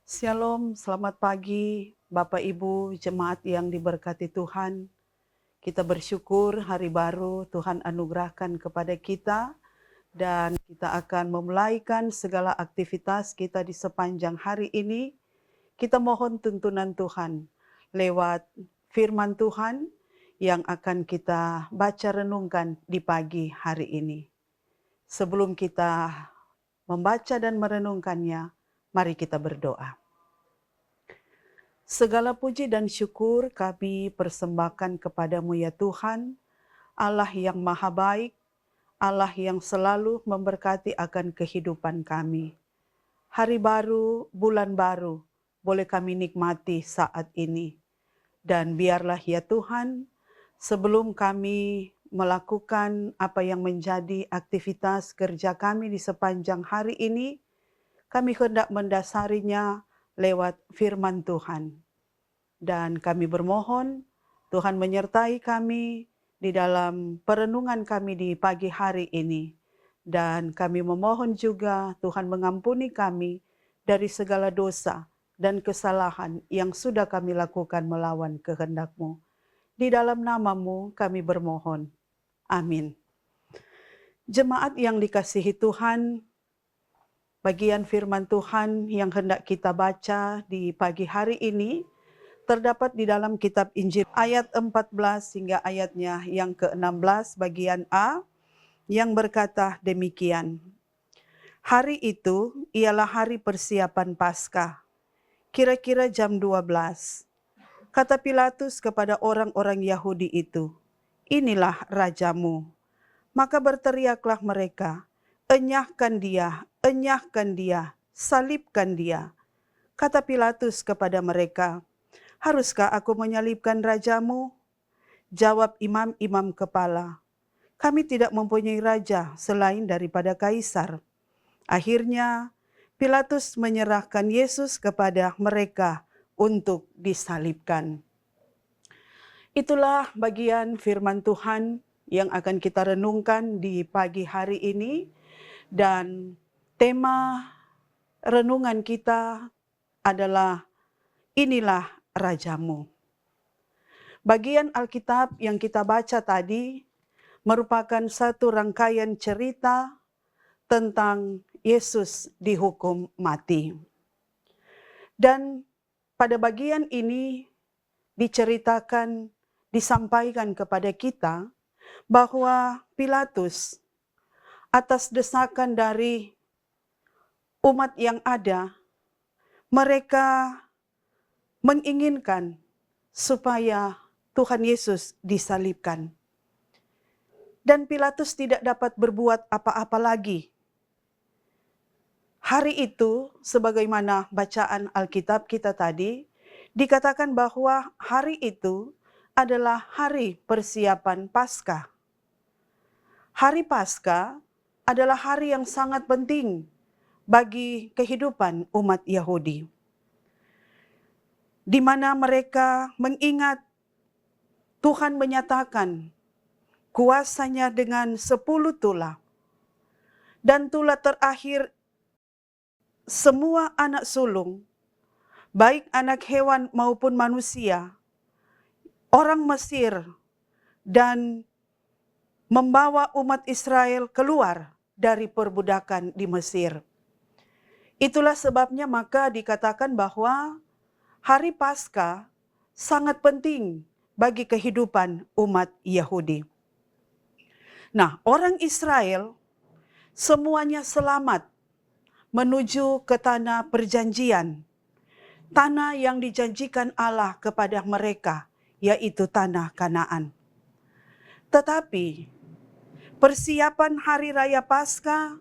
Shalom, selamat pagi Bapak Ibu jemaat yang diberkati Tuhan. Kita bersyukur hari baru Tuhan anugerahkan kepada kita dan kita akan memulaikan segala aktivitas kita di sepanjang hari ini. Kita mohon tuntunan Tuhan lewat firman Tuhan yang akan kita baca renungkan di pagi hari ini. Sebelum kita membaca dan merenungkannya, mari kita berdoa. Segala puji dan syukur kami persembahkan kepadamu ya Tuhan, Allah yang maha baik, Allah yang selalu memberkati akan kehidupan kami. Hari baru, bulan baru, boleh kami nikmati saat ini. Dan biarlah ya Tuhan, sebelum kami melakukan apa yang menjadi aktivitas kerja kami di sepanjang hari ini, kami hendak mendasarinya lewat firman Tuhan. Dan kami bermohon Tuhan menyertai kami di dalam perenungan kami di pagi hari ini. Dan kami memohon juga Tuhan mengampuni kami dari segala dosa dan kesalahan yang sudah kami lakukan melawan kehendak-Mu. Di dalam nama-Mu kami bermohon. Amin. Jemaat yang dikasihi Tuhan, bagian firman Tuhan yang hendak kita baca di pagi hari ini terdapat di dalam kitab Injil ayat 14 hingga ayatnya yang ke-16 bagian A yang berkata demikian. Hari itu ialah hari persiapan Paskah, kira-kira jam 12. Kata Pilatus kepada orang-orang Yahudi itu, "Inilah rajamu." Maka berteriaklah mereka, enyahkan dia, salibkan dia." Kata Pilatus kepada mereka, "Haruskah aku menyalibkan rajamu?" Jawab imam-imam kepala, "Kami tidak mempunyai raja selain daripada Kaisar." Akhirnya Pilatus menyerahkan Yesus kepada mereka untuk disalibkan. Itulah bagian firman Tuhan yang akan kita renungkan di pagi hari ini. Dan tema renungan kita adalah inilah rajamu. Bagian Alkitab yang kita baca tadi merupakan satu rangkaian cerita tentang Yesus dihukum mati. Dan pada bagian ini diceritakan, disampaikan kepada kita bahwa Pilatus atas desakan dari umat yang ada, mereka menginginkan supaya Tuhan Yesus disalibkan. Dan Pilatus tidak dapat berbuat apa-apa lagi. Hari itu, sebagaimana bacaan Alkitab kita tadi, dikatakan bahwa hari itu adalah hari persiapan Paskah. Hari Paskah adalah hari yang sangat penting bagi kehidupan umat Yahudi, di mana mereka mengingat Tuhan menyatakan kuasanya dengan 10 tulah. Dan tulah terakhir semua anak sulung, baik anak hewan maupun manusia, orang Mesir, dan membawa umat Israel keluar dari perbudakan di Mesir. Itulah sebabnya maka dikatakan bahwa hari Paskah sangat penting bagi kehidupan umat Yahudi. Nah, orang Israel semuanya selamat menuju ke tanah perjanjian, tanah yang dijanjikan Allah kepada mereka, yaitu tanah Kanaan. Tetapi persiapan hari raya Paskah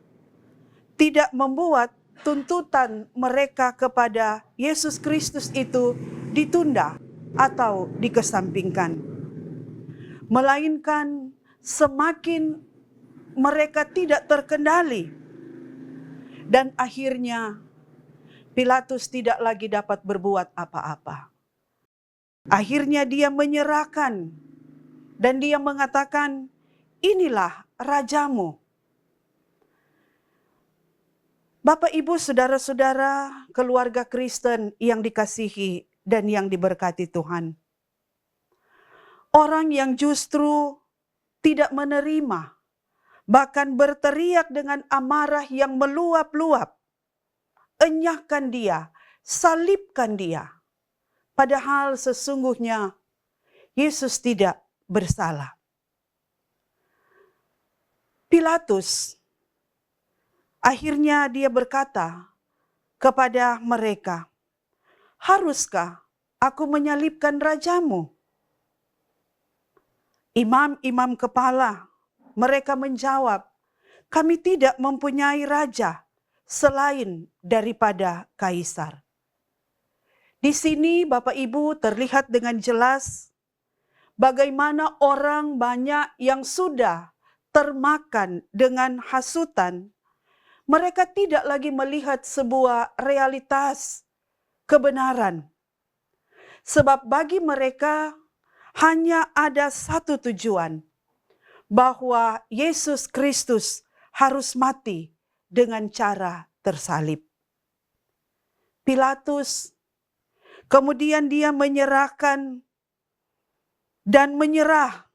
tidak membuat tuntutan mereka kepada Yesus Kristus itu ditunda atau dikesampingkan, melainkan semakin mereka tidak terkendali, dan akhirnya Pilatus tidak lagi dapat berbuat apa-apa. Akhirnya dia menyerahkan dan dia mengatakan, "Inilah rajamu." Bapak, Ibu, saudara-saudara, keluarga Kristen yang dikasihi dan yang diberkati Tuhan. Orang yang justru tidak menerima, bahkan berteriak dengan amarah yang meluap-luap, enyahkan dia, salibkan dia. Padahal sesungguhnya Yesus tidak bersalah. Pilatus akhirnya dia berkata kepada mereka, haruskah aku menyalibkan rajamu? Imam-imam kepala mereka menjawab, kami tidak mempunyai raja selain daripada Kaisar. Di sini Bapak Ibu terlihat dengan jelas bagaimana orang banyak yang sudah termakan dengan hasutan. Mereka tidak lagi melihat sebuah realitas kebenaran. Sebab bagi mereka hanya ada satu tujuan, bahwa Yesus Kristus harus mati dengan cara tersalib. Pilatus kemudian dia menyerahkan dan menyerah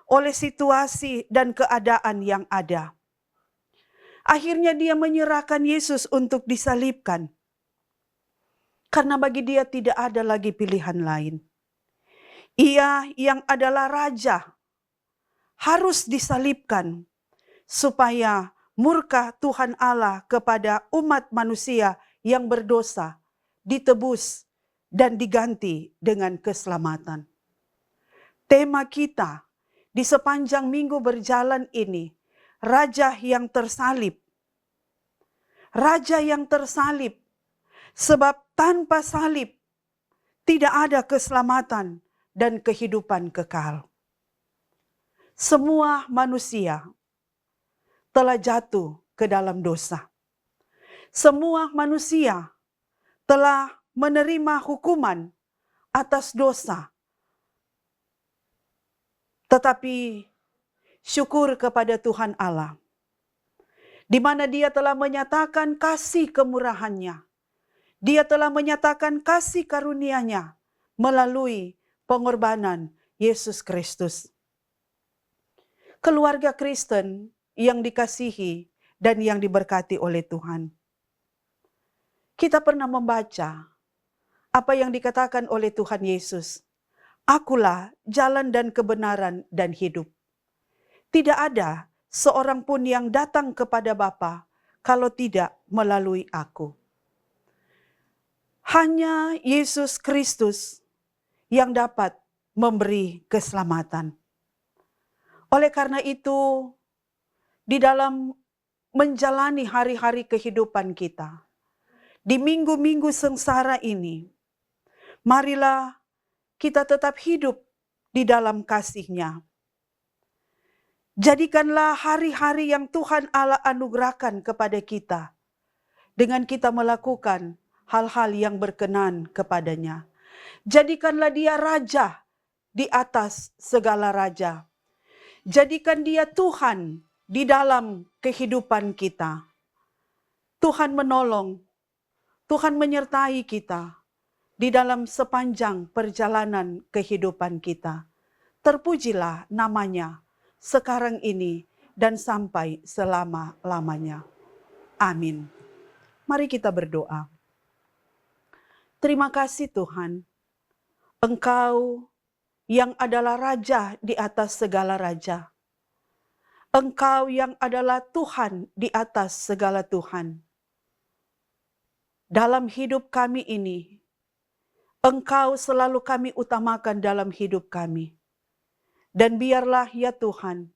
oleh situasi dan keadaan yang ada. Akhirnya dia menyerahkan Yesus untuk disalibkan. Karena bagi dia tidak ada lagi pilihan lain. Ia yang adalah raja harus disalibkan supaya murka Tuhan Allah kepada umat manusia yang berdosa ditebus dan diganti dengan keselamatan. Tema kita di sepanjang minggu berjalan ini, Raja yang tersalib. Raja yang tersalib, sebab tanpa salib tidak ada keselamatan dan kehidupan kekal. Semua manusia telah jatuh ke dalam dosa. Semua manusia telah menerima hukuman atas dosa. Tetapi syukur kepada Tuhan Allah, di mana Dia telah menyatakan kasih kemurahan-Nya. Dia telah menyatakan kasih karunia-Nya melalui pengorbanan Yesus Kristus. Keluarga Kristen yang dikasihi dan yang diberkati oleh Tuhan. Kita pernah membaca apa yang dikatakan oleh Tuhan Yesus. Akulah jalan dan kebenaran dan hidup. Tidak ada seorang pun yang datang kepada Bapa kalau tidak melalui aku. Hanya Yesus Kristus yang dapat memberi keselamatan. Oleh karena itu, di dalam menjalani hari-hari kehidupan kita, di minggu-minggu sengsara ini, marilah kita tetap hidup di dalam kasih-Nya. Jadikanlah hari-hari yang Tuhan Allah anugerahkan kepada kita, dengan kita melakukan hal-hal yang berkenan kepadanya. Jadikanlah Dia Raja di atas segala raja. Jadikan Dia Tuhan di dalam kehidupan kita. Tuhan menolong, Tuhan menyertai kita di dalam sepanjang perjalanan kehidupan kita. Terpujilah namanya sekarang ini dan sampai selama-lamanya. Amin. Mari kita berdoa. Terima kasih Tuhan, Engkau yang adalah Raja di atas segala raja. Engkau yang adalah Tuhan di atas segala Tuhan. Dalam hidup kami ini, Engkau selalu kami utamakan dalam hidup kami. Dan biarlah ya Tuhan,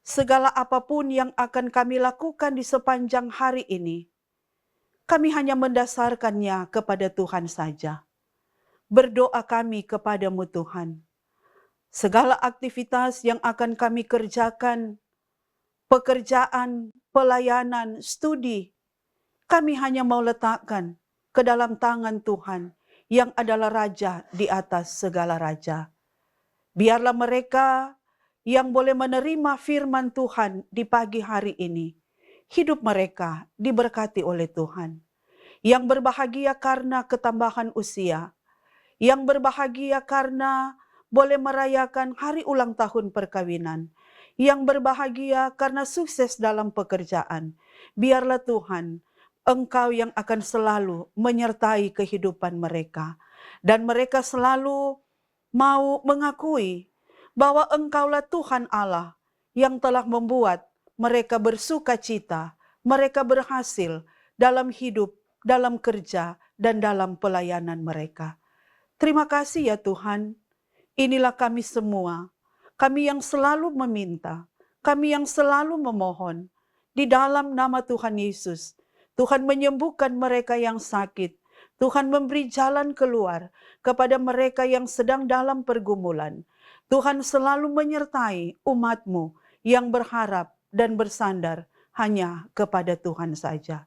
segala apapun yang akan kami lakukan di sepanjang hari ini, kami hanya mendasarkannya kepada Tuhan saja. Berdoa kami kepadamu Tuhan. Segala aktivitas yang akan kami kerjakan, pekerjaan, pelayanan, studi, kami hanya mau letakkan ke dalam tangan Tuhan yang adalah Raja di atas segala raja. Biarlah mereka yang boleh menerima firman Tuhan di pagi hari ini, hidup mereka diberkati oleh Tuhan. Yang berbahagia karena ketambahan usia, yang berbahagia karena boleh merayakan hari ulang tahun perkawinan, yang berbahagia karena sukses dalam pekerjaan. Biarlah Tuhan, Engkau yang akan selalu menyertai kehidupan mereka. Dan mereka selalu mau mengakui bahwa Engkaulah Tuhan Allah yang telah membuat mereka bersuka cita, mereka berhasil dalam hidup, dalam kerja, dan dalam pelayanan mereka. Terima kasih ya Tuhan, inilah kami semua, kami yang selalu meminta, kami yang selalu memohon, di dalam nama Tuhan Yesus. Tuhan menyembuhkan mereka yang sakit, Tuhan memberi jalan keluar kepada mereka yang sedang dalam pergumulan. Tuhan selalu menyertai umat-Mu yang berharap dan bersandar hanya kepada Tuhan saja.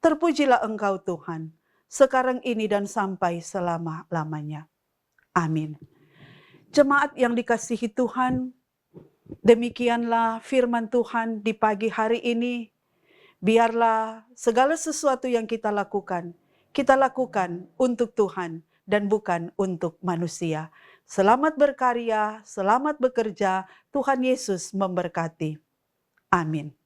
Terpujilah Engkau Tuhan, sekarang ini dan sampai selama-lamanya. Amin. Jemaat yang dikasihi Tuhan, demikianlah firman Tuhan di pagi hari ini. Biarlah segala sesuatu yang kita lakukan untuk Tuhan dan bukan untuk manusia. Selamat berkarya, selamat bekerja, Tuhan Yesus memberkati. Amin.